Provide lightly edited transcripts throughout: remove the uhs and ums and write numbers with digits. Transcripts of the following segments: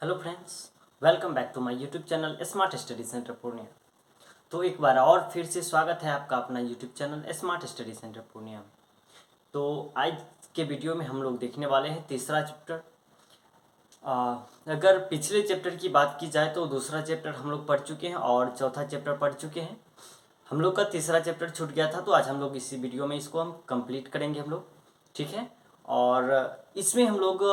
Hello friends, welcome back to my YouTube channel smart study centre Purnia. तो एक बार और फिर से स्वागत है आपका अपना YouTube channel smart study centre Purnia में। तो आज के वीडियो में हम लोग देखने वाले हैं तीसरा चैप्टर। अगर पिछले चैप्टर की बात की जाए तो दूसरा चैप्टर हम लोग पढ़ चुके हैं और चौथा चैप्टर पढ़ चुके हैं। हम लोग का तीसरा चैप्टर छूट गया था, तो आज हम लोग इसी वीडियो में इसको हम कंप्लीट करेंगे हम लोग, ठीक है। और इसमें हम लोग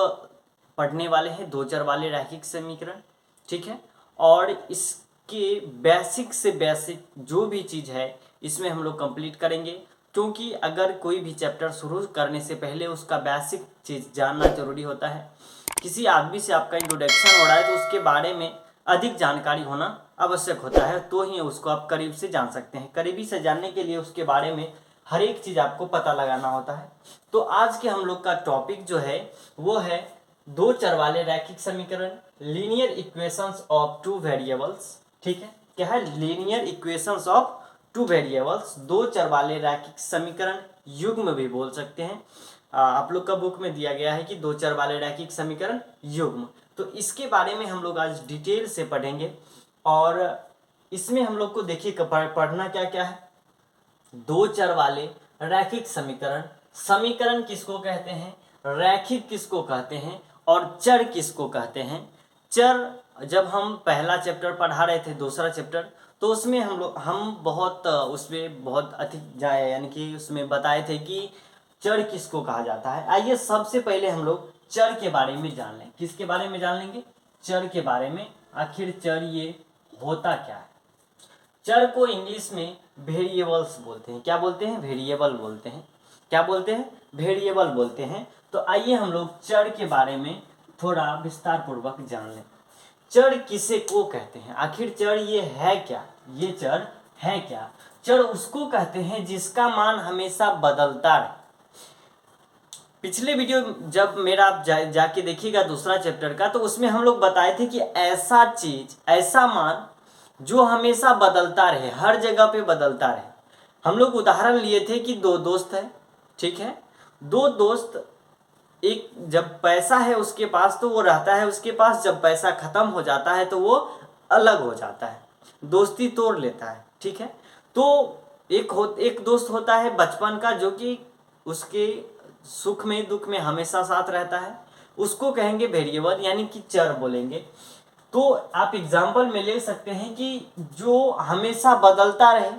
पढ़ने वाले हैं दो चर वाले रैखिक समीकरण, ठीक है। और इसके बेसिक से बेसिक जो भी चीज़ है इसमें हम लोग कंप्लीट करेंगे, क्योंकि अगर कोई भी चैप्टर शुरू करने से पहले उसका बेसिक चीज़ जानना जरूरी होता है। किसी आदमी से आपका इंट्रोडक्शन हो रहा है तो उसके बारे में अधिक जानकारी होना आवश्यक होता है, तो ही उसको आप करीब से जान सकते हैं। करीबी से जानने के लिए उसके बारे में हर एक चीज़ आपको पता लगाना होता है। तो आज के हम लोग का टॉपिक जो है वो है दो चर वाले रैखिक समीकरण, linear equations of two variables, ठीक है। क्या है? Linear equations of two variables, दो चर वाले रैखिक समीकरण, युग्म भी बोल सकते हैं। आप लोग का बुक में दिया गया है कि दो चर वाले रैखिक समीकरण युग्म। तो इसके बारे में हम लोग आज डिटेल से पढ़ेंगे। और इसमें हम लोग को देखिए पढ़ना क्या क्या है। दो चर वाले रैखिक समीकरण, समीकरण किसको कहते हैं, रैखिक किसको कहते हैं और चर किसको कहते हैं। चर जब हम पहला चैप्टर पढ़ा रहे थे, दूसरा चैप्टर, तो उसमें हम बहुत उसमें बहुत अधिक जाए, यानी कि उसमें बताए थे कि चर किसको कहा जाता है। आइए सबसे पहले हम लोग चर के बारे में जान लें। किसके बारे में जान लेंगे? चर के बारे में। आखिर चर ये होता क्या है? चर को इंग्लिश में वेरिएबल्स बोलते हैं। क्या बोलते हैं? वेरिएबल बोलते हैं। क्या बोलते हैं? वेरिएबल बोलते हैं। तो आइए हम लोग चर के बारे में थोड़ा विस्तार पूर्वक जान लें। चर किसे को कहते हैं? आखिर चर ये है क्या? ये चर है क्या? चर उसको कहते हैं जिसका मान हमेशा बदलता रहे। पिछले वीडियो जब मेरा आप जाके देखिएगा दूसरा चैप्टर का, तो उसमें हम लोग बताए थे कि ऐसा चीज, ऐसा मान जो हमेशा बदलता रहे, हर जगह पे बदलता रहे। हम लोग उदाहरण लिए थे कि दो दोस्त है, ठीक है। दो दोस्त, एक जब पैसा है उसके पास तो वो रहता है उसके पास, जब पैसा खत्म हो जाता है तो वो अलग हो जाता है, दोस्ती तोड़ लेता है, ठीक है। तो एक दोस्त होता है बचपन का, जो कि उसके सुख में दुख में हमेशा साथ रहता है, उसको कहेंगे वेरिएबल, यानी कि चर बोलेंगे। तो आप एग्जाम्पल में ले सकते हैं कि जो हमेशा बदलता रहे,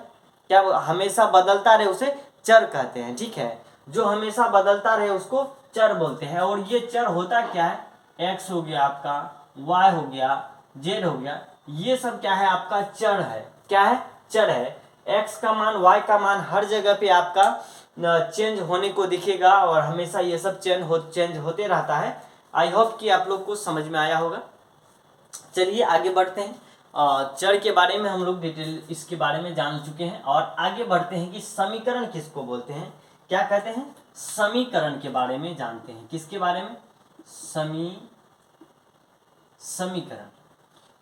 क्या हमेशा बदलता रहे उसे चर कहते हैं, ठीक है। जो हमेशा बदलता रहे उसको चर बोलते हैं। और ये चर होता क्या है? एक्स हो गया आपका, वाई हो गया, जेड हो गया, ये सब क्या है? आपका चर है। क्या है? चर है। एक्स का मान, वाई का मान हर जगह पे आपका चेंज होने को दिखेगा और हमेशा ये सब चेंज होते रहता है। आई होप कि आप लोग को समझ में आया होगा। चलिए आगे बढ़ते हैं। चर के बारे में हम लोग डिटेल इसके बारे में जान चुके हैं और आगे बढ़ते हैं कि समीकरण किसको बोलते हैं, क्या कहते हैं। समीकरण के बारे में जानते हैं। किसके बारे में? समीकरण।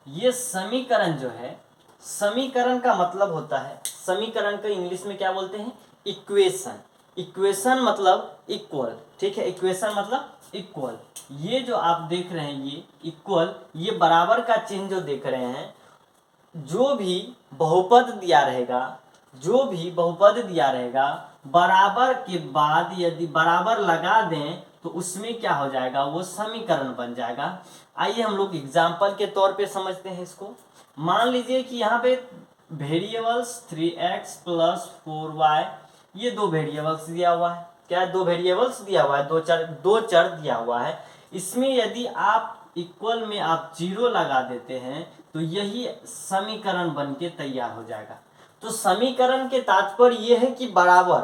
ये समीकरण जो है, समीकरण का मतलब होता है, समीकरण को इंग्लिश में क्या बोलते हैं? इक्वेशन। इक्वेशन मतलब इक्वल, ठीक है। इक्वेशन मतलब इक्वल। ये जो आप देख रहे हैं ये इक्वल, ये बराबर का चिन्ह जो देख रहे हैं, जो भी बहुपद दिया रहेगा, जो भी बहुपद दिया रहेगा, बराबर के बाद यदि बराबर लगा दें तो उसमें क्या हो जाएगा? वो समीकरण बन जाएगा। आइए हम लोग एग्जाम्पल के तौर पे समझते हैं इसको। मान लीजिए कि यहाँ पे वेरिएबल्स 3x प्लस 4y, ये दो वेरिएबल्स दिया हुआ है। क्या? दो वेरिएबल्स दिया हुआ है, दो चर दिया हुआ है। इसमें यदि आप इक्वल में आप 0 लगा देते हैं तो यही समीकरण बन के तैयार हो जाएगा। तो समीकरण के तात्पर्य यह है कि बराबर।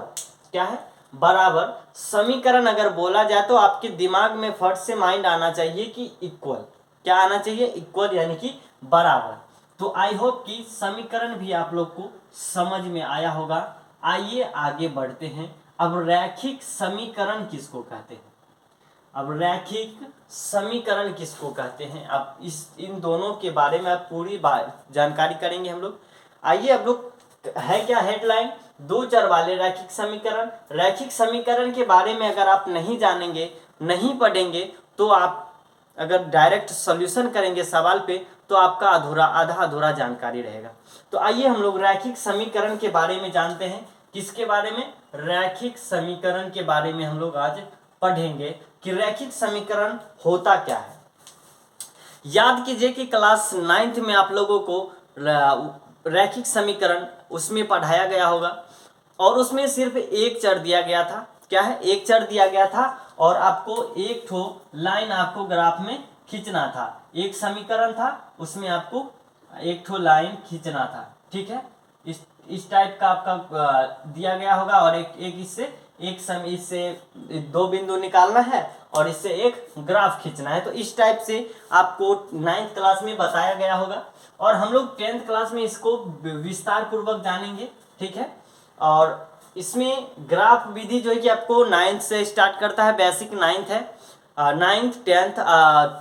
क्या है? बराबर। समीकरण अगर बोला जाए तो आपके दिमाग में फट से माइंड आना चाहिए कि इक्वल। क्या आना चाहिए? इक्वल, यानी कि बराबर। तो आई होप कि समीकरण भी आप लोग को समझ में आया होगा। आइए आगे बढ़ते हैं। अब रैखिक समीकरण किसको कहते हैं? अब रैखिक समीकरण किसको कहते हैं? अब इन दोनों के बारे में आप पूरी जानकारी करेंगे हम लोग। आइए अब लोग है क्या हेडलाइन, दो चर वाले रैखिक समीकरण। रैखिक समीकरण के बारे में अगर आप नहीं जानेंगे, नहीं पढ़ेंगे, तो आप अगर डायरेक्ट सॉल्यूशन करेंगे सवाल पे तो आपका आधा अधूरा जानकारी रहेगा। तो आइए हम लोग रैखिक समीकरण के बारे में जानते हैं। किसके बारे में? रैखिक समीकरण के बारे में हम लोग आज पढ़ेंगे कि रैखिक समीकरण होता क्या है। याद कीजिए कि क्लास 9th में आप लोगों को रैखिक समीकरण उसमें पढ़ाया गया होगा और उसमें सिर्फ एक चर दिया गया था। क्या है? एक चर दिया गया था और आपको एक ठो लाइन आपको ग्राफ में खींचना था। एक समीकरण था, उसमें आपको एक ठो लाइन खींचना था। ठीक है, इस टाइप का आपका दिया गया होगा और इससे दो बिंदु निकालना है और इससे एक ग्राफ खींचना है। तो इस टाइप से आपको 9th क्लास में बताया गया होगा और हम लोग 10th क्लास में इसको विस्तार पूर्वक जानेंगे। ठीक है, और इसमें ग्राफ विधि जो है कि आपको 9th से स्टार्ट करता है, बेसिक 9th है, 9th 10th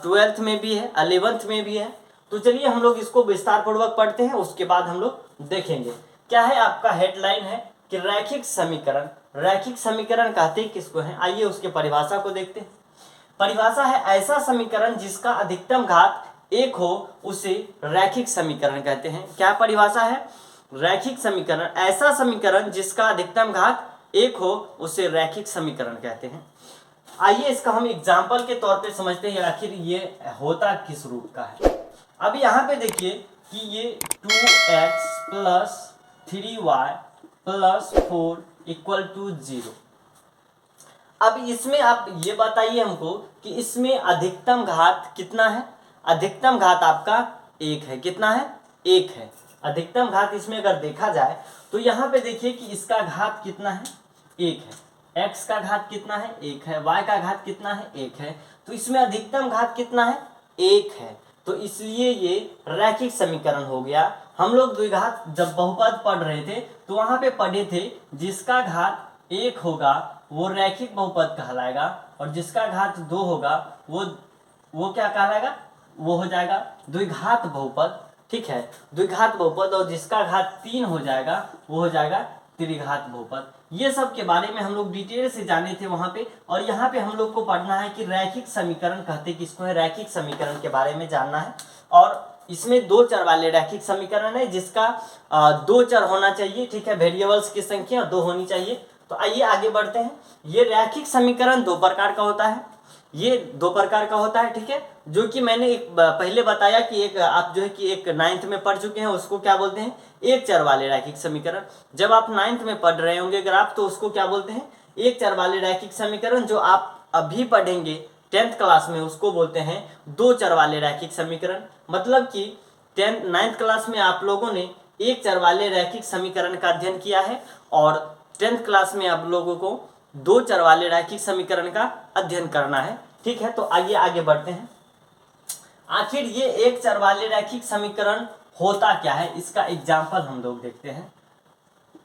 12th में भी है, 11th में भी है। तो चलिए हम लोग इसको विस्तार पूर्वक पढ़ते हैं, उसके बाद हम लोग देखेंगे। क्या है आपका हेडलाइन है कि रैखिक समीकरण। रैखिक समीकरण कहते हैं किसको है? आइए उसके परिभाषा को देखते हैं। परिभाषा है ऐसा समीकरण जिसका अधिकतम घात 1 हो उसे रैखिक समीकरण कहते हैं। क्या परिभाषा है? रैखिक समीकरण ऐसा समीकरण जिसका अधिकतम घात 1 हो उसे रैखिक समीकरण कहते हैं। आइए इसका हम एग्जाम्पल के तौर पे समझते हैं आखिर ये होता किस रूप का है। अब यहाँ पे देखिए कि ये 2x + 3y + 4 = 0। अब इसमें आप ये बताइए हमको कि इसमें अधिकतम घात कितना है? अधिकतम घात आपका 1 है। कितना है? 1 है। अधिकतम घात इसमें अगर देखा जाए तो यहाँ पे देखिए कि इसका घात कितना है? 1 है। x का घात कितना है? 1 है। y का घात कितना है? 1 है। तो इसमें अधिकतम घात कितना है? 1 है। तो इसलिए ये रैखिक समीकरण हो गया। हम लोग द्विघात जब बहुपद पढ़ रहे थे तो वहां पे पढ़े थे जिसका घात 1 होगा वो रैखिक बहुपद कहलाएगा और जिसका घात 2 होगा वो क्या कहलाएगा? वो हो जाएगा द्विघात बहुपद। ठीक है, द्विघात बहुपद। और जिसका घात 3 हो जाएगा वो हो जाएगा त्रिघात बहुपद। ये सब के बारे में हम लोग डिटेल से जाने थे वहां पे। और यहाँ पे हम लोग को पढ़ना है कि रैखिक समीकरण कहते किसको है। रैखिक समीकरण के बारे में जानना है और इसमें 2 चर वाले रैखिक समीकरण है जिसका 2 चर होना चाहिए। ठीक है, वेरिएबल्स की संख्या 2 होनी चाहिए। तो आइए आगे बढ़ते हैं। ये रैखिक समीकरण 2 प्रकार का होता है। ये 2 प्रकार का होता है। ठीक है, जो कि मैंने एक पहले बताया कि एक आप जो है कि एक 9th में पढ़ चुके हैं, उसको क्या बोलते हैं? एक चर वाले रैखिक समीकरण। जब आप 9th में पढ़ रहे होंगे ग्राफ तो उसको क्या बोलते हैं? एक चर वाले रैखिक समीकरण। जो आप अभी पढ़ेंगे 10th क्लास में उसको बोलते हैं 2 चर वाले रैखिक समीकरण। मतलब कि 9th क्लास में आप लोगों ने एक चर वाले रैखिक समीकरण का अध्ययन किया है और 10th क्लास में आप लोगों को 2 चर वाले रैखिक समीकरण का अध्ययन करना है। ठीक है, तो आइए आगे बढ़ते हैं। आखिर ये एक चर वाले रैखिक समीकरण होता क्या है, इसका एग्जाम्पल हम लोग देखते हैं।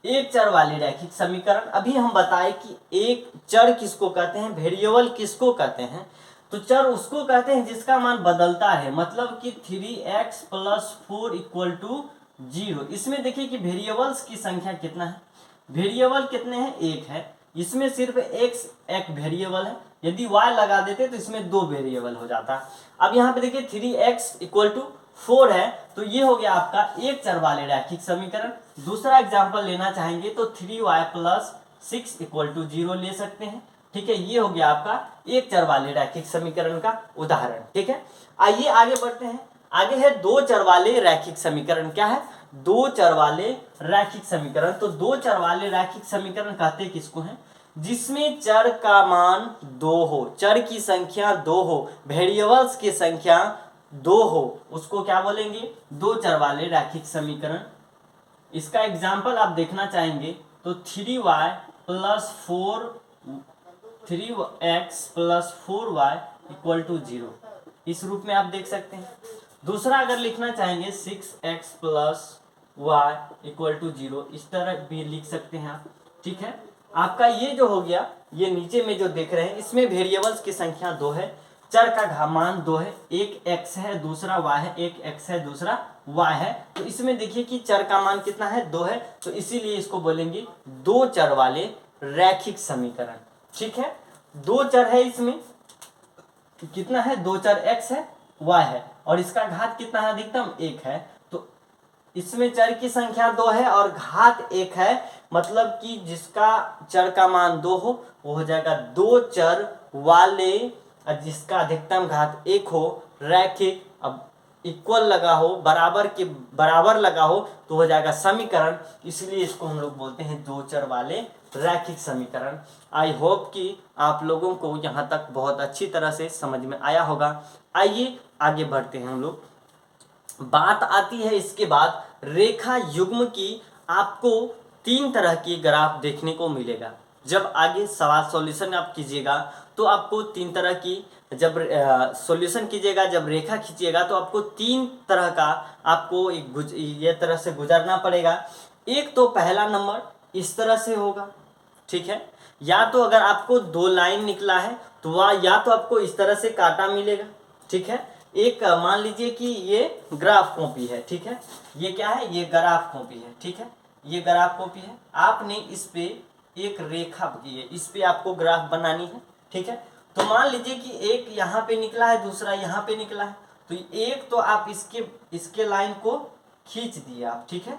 एक चर वाले रैखिक समीकरण, अभी हम बताए कि एक चर किसको कहते हैं, वेरिएबल किसको कहते हैं। तो चर उसको कहते हैं जिसका मान बदलता है। मतलब कि 3x + 4 = 0। इसमें देखिए कि वेरिएबल्स की संख्या कितना है? वेरिएबल कितने हैं? 1 है। इसमें सिर्फ x एक वेरिएबल है। यदि y लगा देते तो इसमें 2 वेरिएबल हो जाता। अब यहाँ पे देखिए 3x = 4 है। तो ये हो गया आपका एक चर वाले रैखिक समीकरण। दूसरा एग्जांपल लेना चाहेंगे तो 3y + 6 = 0 ले सकते हैं। ठीक है, ये हो गया आपका एक चर वाले रैखिक समीकरण का उदाहरण। ठीक है, आइए आगे बढ़ते हैं। आगे है 2 चर वाले रैखिक समीकरण। क्या है? 2 चर वाले रैखिक समीकरण। तो 2 चर वाले रैखिक समीकरण कहते किसको है? जिसमें चर का मान 2 हो, चर की संख्या 2 हो, वेरिएबल्स की संख्या 2 हो, उसको क्या बोलेंगे? 2 चर वाले रैखिक समीकरण। इसका एग्जाम्पल आप देखना चाहेंगे तो 3x + 4y = 0 इस रूप में आप देख सकते हैं। दूसरा अगर लिखना चाहेंगे 6x + y = 0 इस तरह भी लिख सकते हैं आप। ठीक है, आपका ये जो हो गया, ये नीचे में जो देख रहे हैं इसमें वेरिएबल्स की संख्या 2 है, चर का मान 2 है, एक x है दूसरा y है, एक x है दूसरा y है। तो इसमें देखिए कि चर का मान कितना है? 2 है। तो इसीलिए इसको बोलेंगे 2 चर वाले रैखिक समीकरण। ठीक है, 2 चर है इसमें। कितना है, 2 चर x है, y है, और इसका घात कितना है, अधिकतम 1 है। तो इसमें चर की संख्या 2 है और घात 1 है, मतलब कि जिसका चर का मान 2 हो वो हो जाएगा 2 चर वाले, जिसका अधिकतम घात 1 हो, रैखिक, अब इक्वल लगा हो, बराबर के बराबर लगा हो, तो हो जाएगा समीकरण। इसलिए इसको हम लोग बोलते हैं 2 चर वाले रैखिक समीकरण। आई होप कि आप लोगों को यहाँ तक बहुत अच्छी तरह से समझ में आया होगा। आइए आगे बढ़ते हैं हम लोग। बात आती है इसके बाद रेखा युग्म की। आपको 3 तरह की ग्राफ देखने को मिलेगा। जब आगे सवाल सॉल्यूशन आप कीजिएगा तो आपको 3 तरह की, जब सॉल्यूशन कीजिएगा, जब रेखा खींचिएगा तो आपको 3 तरह का आपको ये तरह से गुजरना पड़ेगा। एक तो पहला नंबर इस तरह से होगा, ठीक है, या तो अगर आपको 2 लाइन निकला है तो वह या तो आपको इस तरह से काटा मिलेगा, ठीक है। एक मान लीजिए कि ये ग्राफ कॉपी है, ठीक है, ये क्या है, ये ग्राफ कॉपी है, ठीक है, ये ग्राफ कॉपी है। आपने इस पे एक रेखा की है, इस पे आपको ग्राफ बनानी है, ठीक है। तो मान लीजिए कि एक यहाँ पे निकला है, दूसरा यहाँ पे निकला है, तो एक तो आप इसके लाइन को खींच दिए आप, ठीक है,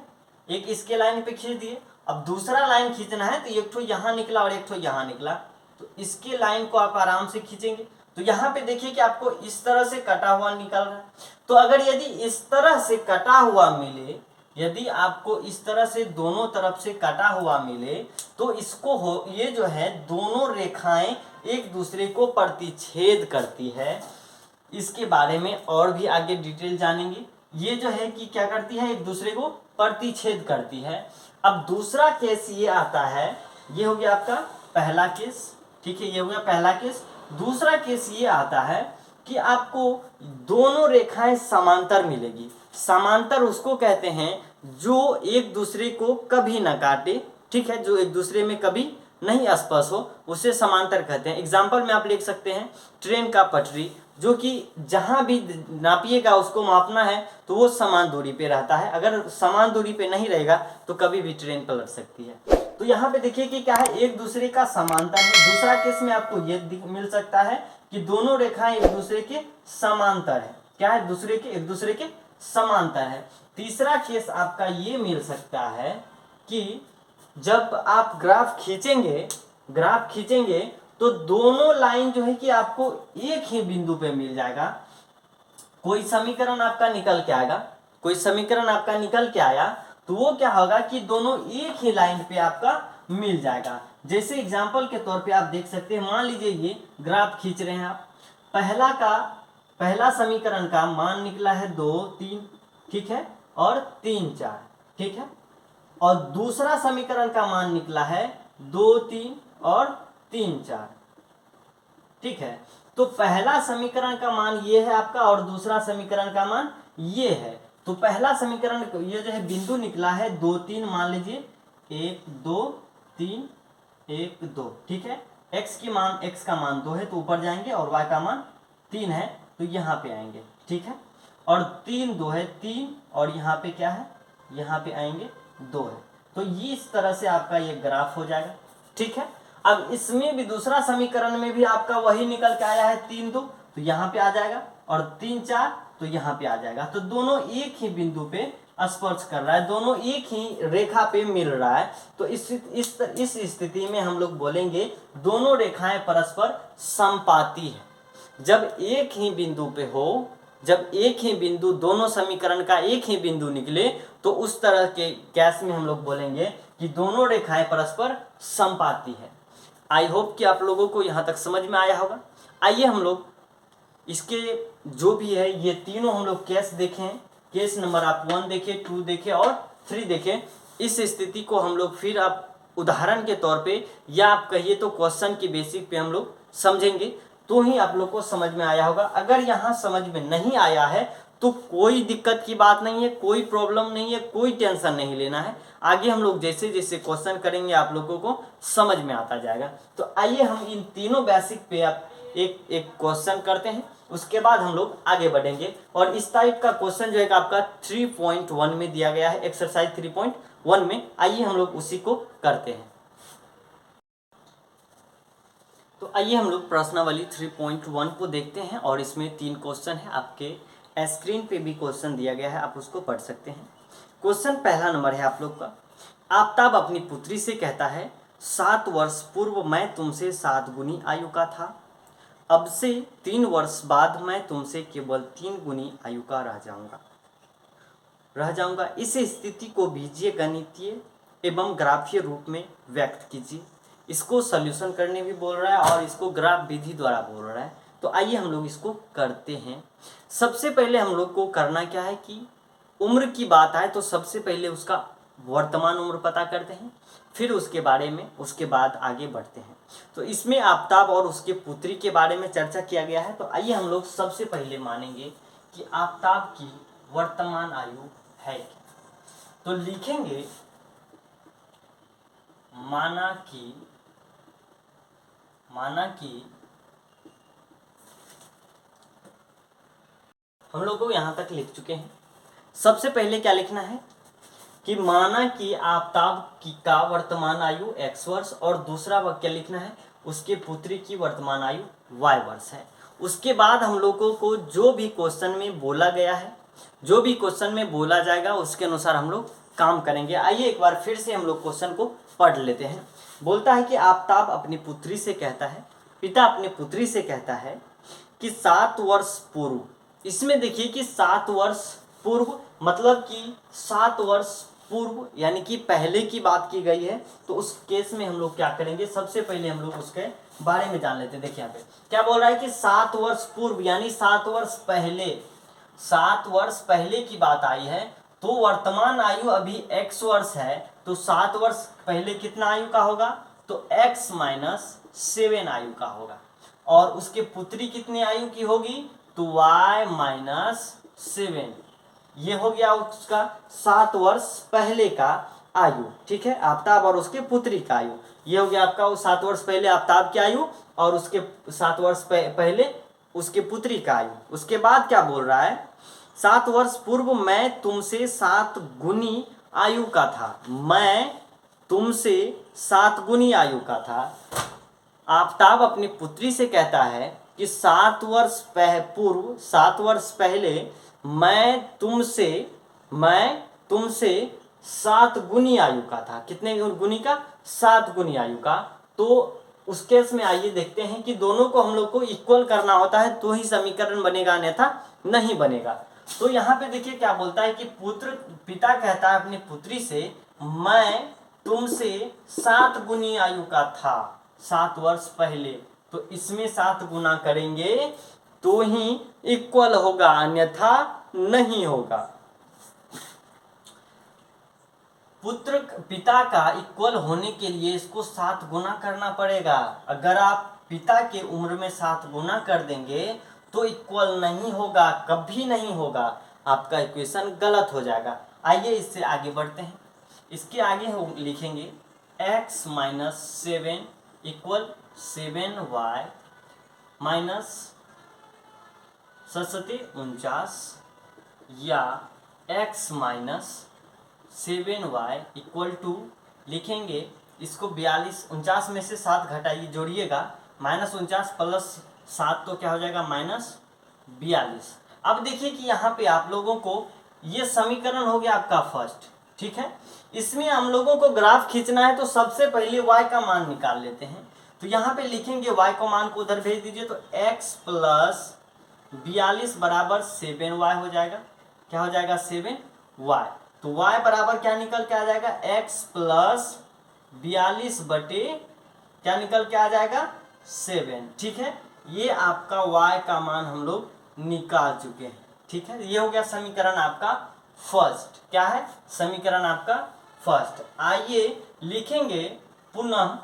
एक इसके लाइन पे खींच दिए। अब दूसरा लाइन खींचना है तो एक ठो यहाँ निकला और एक ठो यहाँ निकला, तो इसके लाइन को आप आराम से खींचेंगे। तो यहाँ पे देखिए कि आपको इस तरह से कटा हुआ निकल रहा है। तो अगर यदि इस तरह से कटा हुआ मिले, यदि आपको इस तरह से दोनों तरफ से कटा हुआ मिले, तो इसको हो, ये जो है दोनों रेखाएं एक दूसरे को प्रतिच्छेद करती है। इसके बारे में और भी आगे डिटेल जानेंगे। ये जो है कि क्या करती है, एक दूसरे को प्रतिच्छेद करती है। अब दूसरा केस ये आता है, ये हो गया आपका पहला केस, ठीक है, ये हो गया पहला केस। दूसरा केस ये आता है कि आपको दोनों रेखाएं समांतर मिलेगी। समांतर उसको कहते हैं जो एक दूसरे को कभी ना काटे, ठीक है, जो एक दूसरे में कभी नहीं स्पर्श हो, उसे समांतर कहते हैं। एग्जाम्पल में आप लिख सकते हैं ट्रेन का पटरी, जो कि जहां भी नापिएगा उसको मापना है तो वो समान दूरी पे रहता है। अगर समान दूरी पे नहीं रहेगा तो कभी भी ट्रेन पलट सकती है। तो यहाँ पे देखिए कि क्या है, एक दूसरे का समांतर है। दूसरा केस में आपको ये मिल सकता है कि दोनों रेखाएं एक दूसरे के समांतर है। क्या है, एक दूसरे के समांतर है। तीसरा केस आपका ये मिल सकता है कि जब आप ग्राफ खींचेंगे तो दोनों लाइन जो है कि आपको एक ही बिंदु पे मिल जाएगा। कोई समीकरण आपका निकल के आया तो वो क्या होगा कि दोनों एक ही लाइन पे आपका मिल जाएगा। जैसे एग्जांपल के तौर पे आप देख सकते हैं, मान लीजिए ये ग्राफ खींच रहे हैं आप, पहला समीकरण का मान निकला है 2 3, ठीक है, और 3 4, ठीक है, और दूसरा समीकरण का मान निकला है 2 3 और 3 4, ठीक है। तो पहला समीकरण का मान ये है आपका और दूसरा समीकरण का मान ये है। तो पहला समीकरण ये जो है बिंदु निकला है 2 3, मान लीजिए 1 2 3 1 2, ठीक है। x का मान 2 है तो ऊपर जाएंगे और y का मान 3 है तो यहाँ पे आएंगे, ठीक है, और 3 2 है 3, और यहाँ पे क्या है, यहाँ पे आएंगे 2 है। तो ये इस तरह से आपका ये ग्राफ हो जाएगा, ठीक है। अब इसमें भी दूसरा समीकरण में भी आपका वही निकल के आया है 3 2, तो यहाँ पे आ जाएगा, और 3 4 तो यहाँ पे आ जाएगा। तो दोनों एक ही बिंदु पे स्पर्श कर रहा है, दोनों एक ही रेखा पे मिल रहा है। तो इस स्थिति में हम लोग बोलेंगे दोनों रेखाएं परस्पर समपाती है। जब एक ही बिंदु पे हो, जब एक ही बिंदु, दोनों समीकरण का एक ही बिंदु निकले, तो उस तरह के केस में हम लोग बोलेंगे कि दोनों रेखाएं परस्पर समपाती है। आई होप कि आप लोगों को यहाँ तक समझ में आया होगा। आइए हम लोग इसके जो भी है ये तीनों हम लोग केस देखें। केस नंबर आप 1 देखें, 2 देखें और 3 देखें। इस स्थिति को हम लोग फिर आप उदाहरण के तौर पे या आप कहिए तो क्वेश्चन की बेसिक पे हम लोग समझेंगे, तो ही आप लोग को समझ में आया होगा। अगर यहाँ समझ में नहीं आया है तो कोई दिक्कत की बात नहीं है, कोई प्रॉब्लम नहीं है, कोई टेंशन नहीं लेना है। आगे हम लोग जैसे जैसे क्वेश्चन करेंगे आप लोगों को समझ में आता जाएगा। तो आइए हम इन तीनों बेसिक पे आप एक एक क्वेश्चन करते हैं, उसके बाद हम लोग आगे बढ़ेंगे। और इस टाइप का क्वेश्चन जो है आपका 3.1 में दिया गया है, एक्सरसाइज 3.1 में। आइए हम लोग उसी को करते हैं। तो आइए हम लोग प्रश्नावली 3.1 को देखते हैं और इसमें 3 क्वेश्चन है। आपके स्क्रीन पे भी क्वेश्चन दिया गया है, आप उसको पढ़ सकते हैं। क्वेश्चन पहला नंबर है आप लोग का। आफताब अपनी पुत्री से कहता है 7 वर्ष पूर्व मैं तुमसे 7 गुनी आयु का था, अब से 3 वर्ष बाद मैं तुमसे केवल 3 गुनी आयु का रह जाऊंगा। इस स्थिति को बीजीय गणितीय एवं ग्राफीय रूप में व्यक्त कीजिए। इसको सॉल्यूशन करने भी बोल रहा है और इसको ग्राफ विधि द्वारा बोल रहा है। तो आइए हम लोग इसको करते हैं। सबसे पहले हम लोग को करना क्या है कि उम्र की बात आए तो सबसे पहले उसका वर्तमान उम्र पता करते हैं, फिर उसके बारे में उसके बाद आगे बढ़ते हैं। तो इसमें आफताब और उसके पुत्री के बारे में चर्चा किया गया है। तो आइए हम लोग सबसे पहले मानेंगे कि आफताब की वर्तमान आयु है क्या। तो लिखेंगे माना कि हम लोग को यहाँ तक लिख चुके हैं। सबसे पहले क्या लिखना है कि माना कि आफताब की का वर्तमान आयु x वर्ष, और दूसरा वाक्य लिखना है उसके पुत्री की वर्तमान आयु y वर्ष है। उसके बाद हम लोगों को जो भी क्वेश्चन में बोला गया है, जो भी क्वेश्चन में बोला जाएगा उसके अनुसार हम लोग काम करेंगे। आइए एक बार फिर से हम लोग क्वेश्चन को पढ़ लेते हैं। बोलता है कि आफताब अपनी पुत्री से कहता है, पिता अपनी पुत्री से कहता है कि 7 वर्ष पूर्व। इसमें देखिए कि 7 वर्ष पूर्व मतलब कि 7 वर्ष पूर्व यानी कि पहले की बात की गई है। तो उस केस में हम लोग क्या करेंगे, सबसे पहले हम लोग उसके बारे में जान लेते हैं। देखिए यहाँ पे क्या बोल रहा है कि 7 वर्ष पूर्व यानी 7 वर्ष पहले, 7 वर्ष पहले की बात आई है। तो वर्तमान आयु अभी x वर्ष है, तो 7 वर्ष पहले कितना आयु का होगा, तो x माइनस 7 आयु का होगा। और उसके पुत्री कितनी आयु की होगी, तो y माइनस 7। ये हो गया उसका 7 वर्ष पहले का आयु। ठीक है, आफताब और उसके पुत्री का आयु ये हो गया आपका। वो 7 वर्ष पहले आफताब की आयु और उसके 7 वर्ष पहले उसके पुत्री का आयु। उसके बाद क्या बोल रहा है, 7 वर्ष पूर्व मैं तुमसे 7 गुनी आयु का था, मैं तुमसे 7 गुनी आयु का था। आफताब अपनी पुत्री से कहता है कि 7 वर्ष पूर्व, 7 वर्ष पहले मैं तुमसे 7 गुनी आयु का था। कितने गुनी का, 7 गुनी आयु का। तो उस केस में आइए देखते हैं कि दोनों को हम लोग को इक्वल करना होता है तो ही समीकरण बनेगा, अन्यथा नहीं बनेगा। तो यहाँ पे देखिए क्या बोलता है कि पिता कहता है अपनी पुत्री से मैं तुमसे 7 गुनी आयु का था 7 वर्ष पहले। तो इसमें 7 गुना करेंगे तो ही इक्वल होगा, अन्यथा नहीं होगा। पिता का इक्वल होने के लिए इसको 7 गुना करना पड़ेगा। अगर आप पिता के उम्र में 7 गुना कर देंगे तो इक्वल नहीं होगा, कभी नहीं होगा, आपका इक्वेशन गलत हो जाएगा। आइए इससे आगे बढ़ते हैं। इसके आगे हम लिखेंगे x minus 7 equal 7y minus 49 या x minus 7y equal to लिखेंगे इसको 42, 49 में से 7 घटाइए, जोड़िएगा, -49 प्लस 7 तो क्या हो जाएगा -42। अब देखिए कि यहाँ पे आप लोगों को ये समीकरण हो गया आपका फर्स्ट। ठीक है, इसमें हम लोगों को ग्राफ खींचना है तो सबसे पहले y का मान निकाल लेते हैं। तो यहाँ पे लिखेंगे y को मान को उधर भेज दीजिए, तो x प्लस 42 बराबर 7y हो जाएगा। क्या हो जाएगा 7y। तो y बराबर क्या निकल के आ जाएगा, x प्लस 42 बटे क्या निकल के आ जाएगा 7। ठीक है, ये आपका y का मान हम लोग निकाल चुके हैं। ठीक है, ये हो गया समीकरण आपका फर्स्ट। क्या है, समीकरण आपका फर्स्ट। आइए लिखेंगे पुनः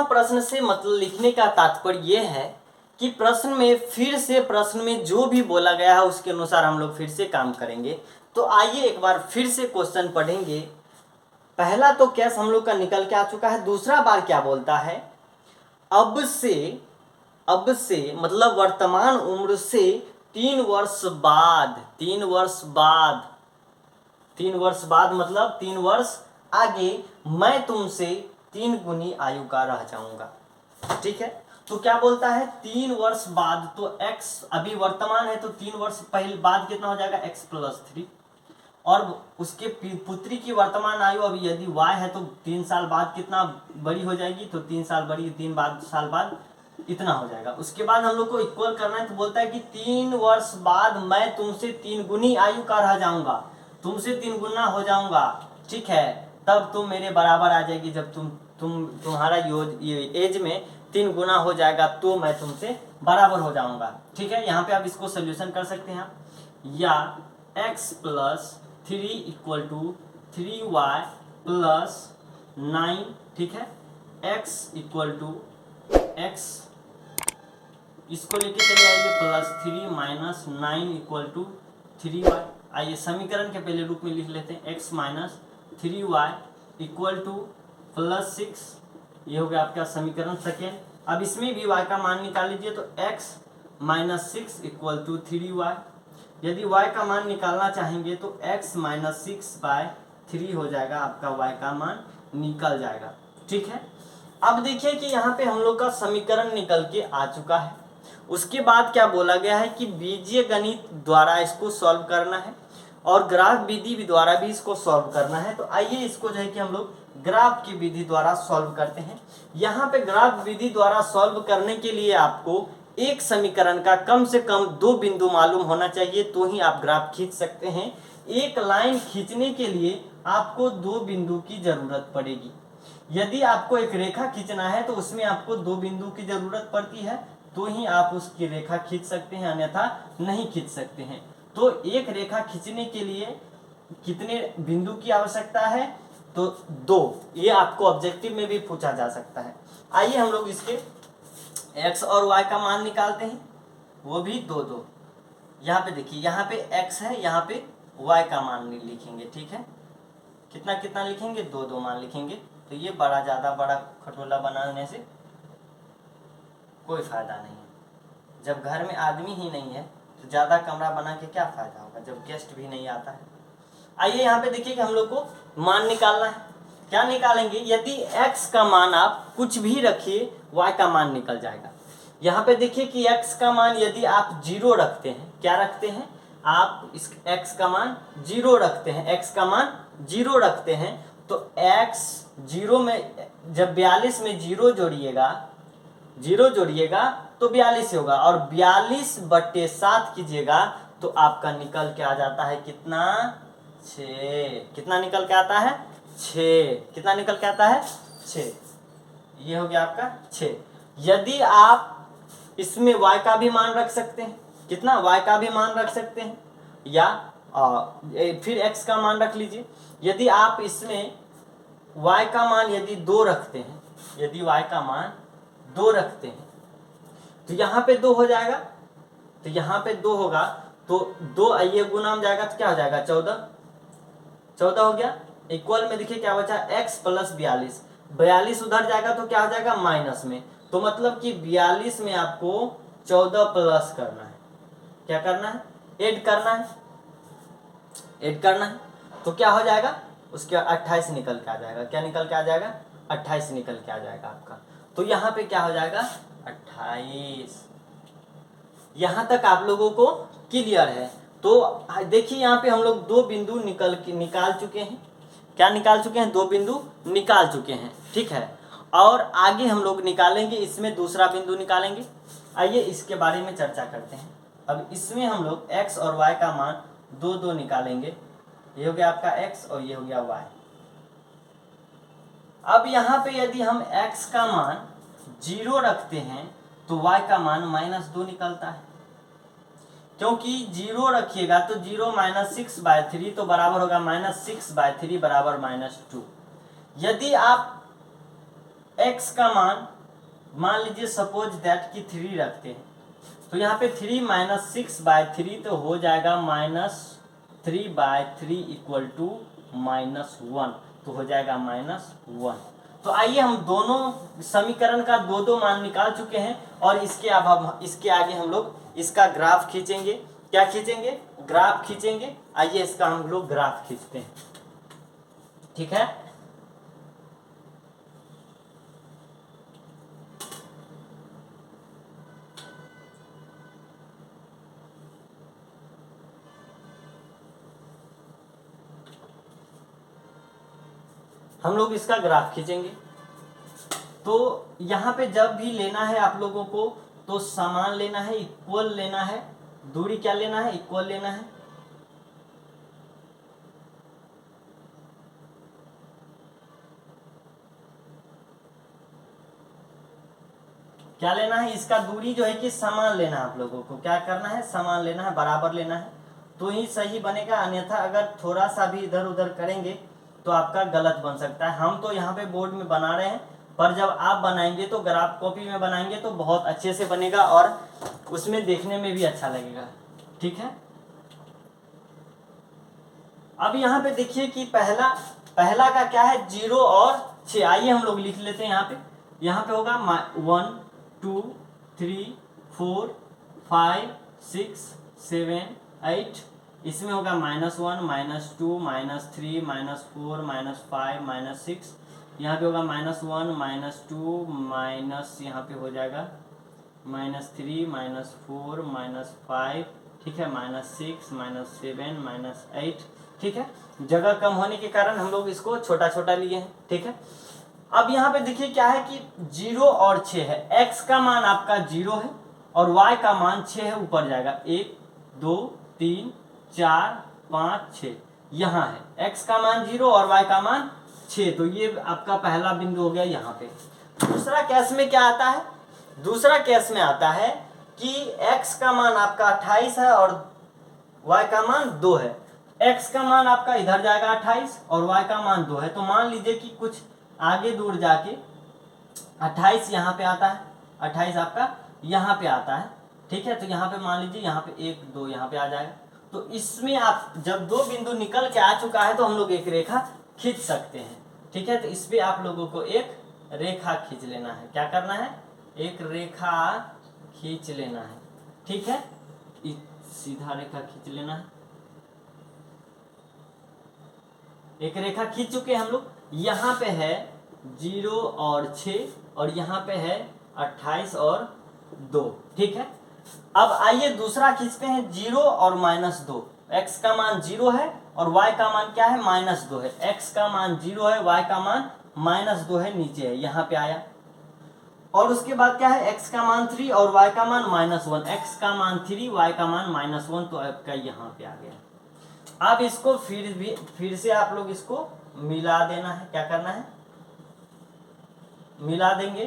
प्रश्न से मतलब लिखने का तात्पर्य यह है कि प्रश्न में जो भी बोला गया है उसके अनुसार हम लोग फिर से काम करेंगे। तो आइए एक बार फिर से क्वेश्चन पढ़ेंगे। पहला तो केस हम लोग का निकल के आ चुका है। दूसरा बार क्या बोलता है, अब से मतलब वर्तमान उम्र से 3 वर्ष बाद 3 वर्ष बाद मतलब 3 वर्ष आगे मैं तुमसे 3 गुनी आयु का रह जाऊंगा। ठीक है, तो क्या बोलता है 3 वर्ष बाद, तो x अभी वर्तमान है तो 3 वर्ष पहले बाद कितना हो जाएगा x प्लस 3, और उसके पुत्री की वर्तमान आयु अभी यदि y है तो 3 साल बाद कितना बड़ी हो जाएगी, तो 3 साल बड़ी, 3 साल बाद इतना हो जाएगा। उसके बाद हम लोग को इक्वल करना है, तो बोलता है कि 3 वर्ष बाद मैं तुमसे 3 गुनी आयु का रह जाऊंगा, तुमसे 3 गुना हो जाऊंगा। ठीक है, तब तुम मेरे बराबर आ जाएगी, जब तुम्हारा एज में 3 गुना हो जाएगा तो मैं तुमसे बराबर हो जाऊंगा। ठीक है, यहाँ पे आप इसको सोल्यूशन कर सकते हैं आप, या x plus 3 equal to 3y plus 9। ठीक है, x इक्वल टू x, इसको लेके चले आइए plus 3 minus 9 equal to 3y। आइए समीकरण के पहले रूप में लिख लेते हैं, x minus 3y equal two plus 6, ये हो गया आपका समीकरण सेकेंड। अब इसमें भी y का मान निकाल लीजिए, तो x minus 6 equal to 3y। यदि y का मान निकालना चाहेंगे तो x माइनस 6/3 हो जाएगा, आपका y का मान निकल जाएगा। ठीक है, अब देखिए कि यहाँ पे हम लोग का समीकरण निकल के आ चुका है। उसके बाद क्या बोला गया है कि बीजीय गणित द्वारा इसको सॉल्व करना है और ग्राफ विधि द्वारा भी इसको सॉल्व करना है। तो आइए इसको जो है कि हम लोग ग्राफ की विधि द्वारा सॉल्व करते हैं। यहाँ पे ग्राफ विधि द्वारा सॉल्व करने के लिए आपको एक समीकरण का कम से कम 2 बिंदु मालूम होना चाहिए, तो ही आप ग्राफ खींच सकते हैं। एक लाइन खींचने के लिए आपको 2 बिंदु की जरूरत पड़ेगी। यदि आपको एक रेखा खींचना है तो उसमें आपको 2 बिंदु की जरूरत पड़ती है, तो ही आप उसकी रेखा खींच सकते हैं, अन्यथा नहीं खींच सकते हैं। तो एक रेखा खींचने के लिए कितने बिंदु की आवश्यकता है, तो 2। ये आपको ऑब्जेक्टिव में भी पूछा जा सकता है। आइए हम लोग इसके x और y का मान निकालते हैं, वो भी 2। यहाँ पे देखिए, यहाँ पे x है, यहाँ पे y का मान लिखेंगे। ठीक है, कितना कितना लिखेंगे, 2 मान लिखेंगे। तो ये बड़ा ज़्यादा बड़ा खटोला बनाने से कोई फ़ायदा नहीं है। जब घर में आदमी ही नहीं है तो ज़्यादा कमरा बना के क्या फ़ायदा होगा, जब गेस्ट भी नहीं आता है। आइए यहाँ पे देखिए कि हम लोग को मान निकालना है। क्या निकालेंगे, यदि x का मान आप कुछ भी रखिए y का मान निकल जाएगा। यहाँ पे देखिए कि x का मान यदि आप 0 रखते हैं, क्या रखते हैं आप, इस x का मान 0 रखते हैं, x का मान 0 रखते हैं, तो x 0 में, जब 42 में 0 जोड़िएगा तो 42 होगा, और 42/7 कीजिएगा तो आपका निकल के आ जाता है कितना, 6। कितना निकल के आता है, 6। कितना निकल के आता है, 6। ये हो गया आपका 6। यदि आप इसमें y का भी मान रख सकते हैं, कितना, y का भी मान रख सकते हैं, या फिर x का मान रख लीजिए। यदि आप इसमें y का मान यदि 2 रखते हैं, यदि y का मान 2 रखते हैं तो यहाँ पे 2 हो जाएगा, तो यहाँ पे 2 होगा, तो 2 ये गुना में जाएगा तो क्या हो जाएगा, 14 हो गया। इक्वल में देखिए क्या बचा, x प्लस 42 उधर जाएगा तो क्या हो जाएगा, माइनस में। तो मतलब कि 42 में आपको 14 प्लस करना है, क्या करना है, ऐड करना है। तो क्या हो जाएगा, उसके 28 निकल के आ जाएगा। क्या निकल के आ जाएगा, 28 निकल के आ जाएगा आपका। तो यहाँ पे क्या हो जाएगा, 28। यहाँ तक आप लोगों को क्लियर है। तो देखिए यहाँ पे हम लोग 2 बिंदु निकाल चुके हैं। क्या निकाल चुके हैं, 2 बिंदु निकाल चुके हैं। ठीक है, और आगे हम लोग निकालेंगे, इसमें दूसरा बिंदु निकालेंगे। आइए इसके बारे में चर्चा करते हैं। अब इसमें हम लोग x और y का मान 2 निकालेंगे। ये हो गया आपका x और ये हो गया y। अब यहाँ पे यदि हम x का मान 0 रखते हैं तो y का मान -2 निकलता है, क्योंकि 0 रखिएगा तो 0 - 6/3 तो बराबर होगा -6/3 बराबर -2। यदि आप x का मान लीजिए सपोज दैट कि 3 रखते हैं, तो यहाँ पे 3 - 6/3 तो हो जाएगा -3/3 इक्वल टू -1, तो हो जाएगा -1। तो आइए हम दोनों समीकरण का 2 मान निकाल चुके हैं, और इसके आगे हम लोग इसका ग्राफ खींचेंगे। क्या खींचेंगे, ग्राफ खींचेंगे। आइए इसका हम लोग ग्राफ खींचते हैं, ठीक है। हम लोग इसका ग्राफ खींचेंगे। तो यहाँ पे जब भी लेना है आप लोगों को तो समान लेना है, इक्वल लेना है, दूरी क्या लेना है, इक्वल लेना है। क्या लेना है, इसका दूरी जो है कि समान लेना है। आप लोगों को क्या करना है, समान लेना है, बराबर लेना है, तो ही सही बनेगा। अन्यथा अगर थोड़ा सा भी इधर उधर करेंगे तो आपका गलत बन सकता है। हम तो यहाँ पे बोर्ड में बना रहे हैं, पर जब आप बनाएंगे तो ग्राफ कॉपी में बनाएंगे तो बहुत अच्छे से बनेगा और उसमें देखने में भी अच्छा लगेगा, ठीक है। अब यहाँ पे देखिए कि पहला का क्या है, 0 और 6। आइए हम लोग लिख लेते हैं। यहाँ पे होगा 1 2 3 4 5 6 7 8। इसमें होगा -1 -2 -3 -4 -5 -6। यहाँ पे होगा -1 -2 माइनस, यहाँ पे हो जाएगा -3 -4 -5, ठीक है, -6 -7 -8, ठीक है। जगह कम होने के कारण हम लोग इसको छोटा छोटा लिए हैं, ठीक है। अब यहाँ पे देखिए क्या है कि 0 और 6 है। x का मान आपका 0 है और y का मान 6 है, ऊपर जाएगा 1 2 3 4 5 6। यहाँ है x का मान 0 और y का मान 6, तो ये आपका पहला बिंदु हो गया यहाँ पे। दूसरा केस में क्या आता है, दूसरा केस में आता है कि x का मान आपका 28 है और y का मान 2 है। x का मान आपका इधर जाएगा 28 और y का मान 2 है। तो मान लीजिए कि कुछ आगे दूर जाके 28 यहाँ पे आता है, 28 आपका यहाँ पे आता है, ठीक है। तो यहाँ पे मान लीजिए यहाँ पे 1 2 यहाँ पे आ जाएगा। तो इसमें आप जब दो बिंदु निकल के आ चुका है तो हम लोग एक रेखा खींच सकते हैं, ठीक है। तो इस पे आप लोगों को एक रेखा खींच लेना है। क्या करना है, एक रेखा खींच लेना है, ठीक है। सीधा रेखा खींच लेना है। एक रेखा खींच चुके हैं हम लोग। यहाँ पे है 0 और 6 और यहाँ पे है 28 और 2, ठीक है। अब आइए दूसरा खींचते हैं, 0 और -2। x का मान 0 है और y का मान क्या है, -2 है। x का मान 0 है, y का मान -2 है, नीचे है, यहाँ पे आया। और उसके बाद क्या है, x का मान 3 और y का मान -1। x का मान 3, y का मान -1, तो आपका यहाँ पे आ गया। अब इसको फिर से आप लोग इसको मिला देना है। क्या करना है, मिला देंगे।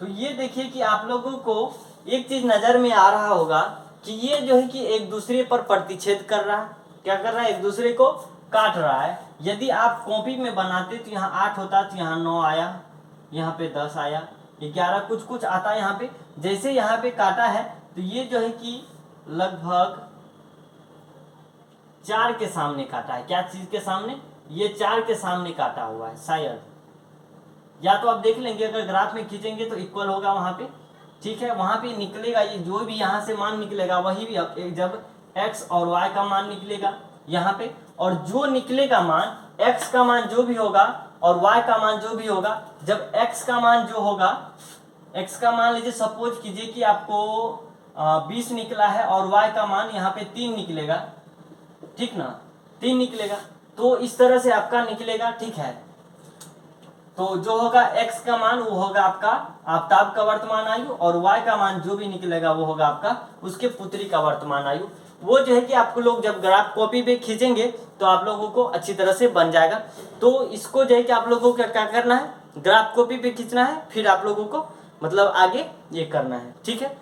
तो ये देखिए कि आप लोगों को एक चीज नजर में आ रहा होगा कि ये जो है कि एक दूसरे पर प्रतिच्छेद कर रहा है। क्या कर रहा है, एक दूसरे को काट रहा है। यदि आप कॉपी में बनाते तो यहाँ 8 होता, तो यहाँ 9 आया, यहाँ पे 10 आया, 11 कुछ कुछ आता है यहाँ पे। जैसे यहाँ पे काटा है तो ये जो है कि लगभग 4 के सामने काटा है। क्या चीज के सामने, ये 4 के सामने काटा हुआ है शायद, या तो आप देख लेंगे। अगर ग्राफ में खींचेंगे तो इक्वल होगा वहां पे, ठीक है। वहां पे निकलेगा, ये जो भी यहाँ से मान निकलेगा वही भी जब x और y का मान निकलेगा यहाँ पे, और जो निकलेगा मान x का मान जो भी होगा और y का मान जो भी होगा, जब x का मान जो होगा, x का मान लीजिए सपोज कीजिए कि आपको 20 निकला है और y का मान यहाँ पे 3 निकलेगा, ठीक ना, 3 निकलेगा। तो इस तरह से आपका निकलेगा, ठीक है। तो जो होगा x का मान वो होगा आपका आफताब का वर्तमान आयु, और y का मान जो भी निकलेगा वो होगा आपका उसके पुत्री का वर्तमान आयु। वो जो है कि आपको लोग जब ग्राफ कॉपी पे खींचेंगे तो आप लोगों को अच्छी तरह से बन जाएगा। तो इसको जो है कि आप लोगों को क्या करना है, ग्राफ कॉपी पे खींचना है, फिर आप लोगों को मतलब आगे ये करना है, ठीक है।